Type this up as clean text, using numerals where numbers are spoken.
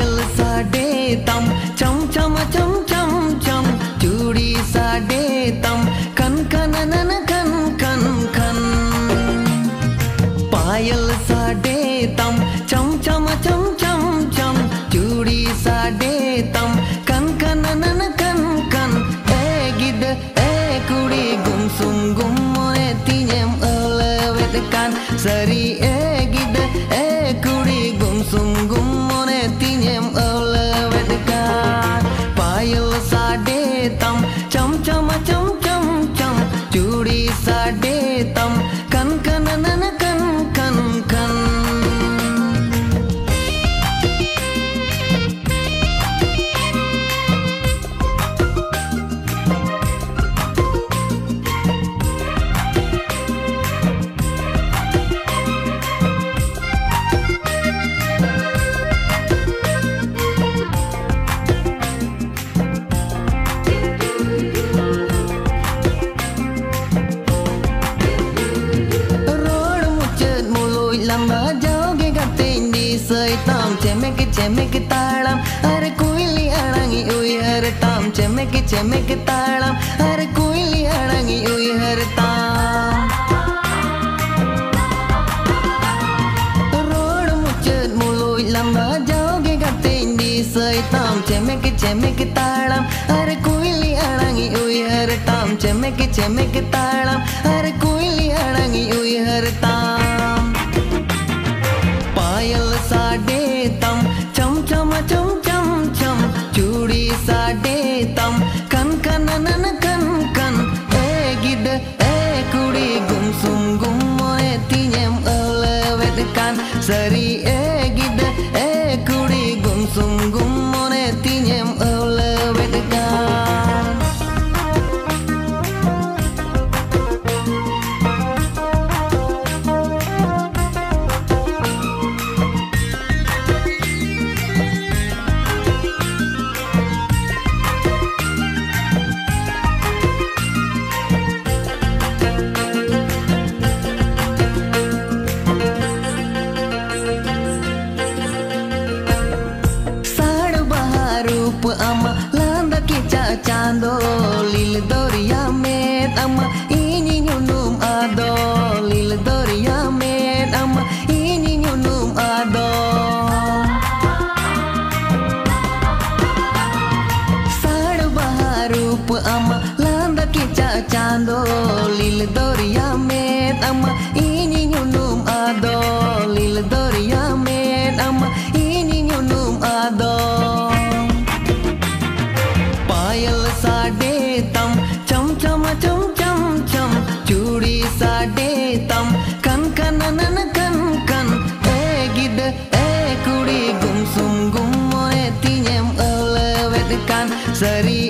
पायल साडे तम चम चम चम चम चम चूड़ी साडे तम कन कन नन कन कन कन पायल साडे तम चम चम चम चम चम चूड़ी साडे तम कन कन नन कन कन गिद कुड़ी गुमसुम गुम मोने tinyem elewet kan seri gid kuड़ी गुमसुम गुम मोने tinyem elewet kan पायल साडे तम चम चम चम चम चम चूड़ी साडे तम कन कन नन कन कन कन lamba joge gatin di seitam cemek talam are kuili arangi ui hartam cemek talam are kuili arangi ui hartam road muchet muloi lamba joge gatin di seitam cemek talam are kuili arangi ui hartam cemek talam are kuili arangi ui hartam पायल साडे तम चम चम चम चम चम चूड़ी साडे तम कन कन नन कन कन गिद कुड़ी गुमसुम गुम मोने tinyem elewet kan seri गिद कुड़ी गुमसुम गुम मोने tinyem elewet kan ama landa kica cando lil doria met ama ini nyunum ado lil doria met ama ini nyunum ado sadu baharup ama landa kica cando lil doria met ama ini nyunum ado lil doria met ama ini nyunum ado पायल साडे तम चम चम चम चम चम चूड़ी साडे तम कन कन नन कन कन गिद कुड़ी गुमसुम गुम मोने tinyem elewet kan seri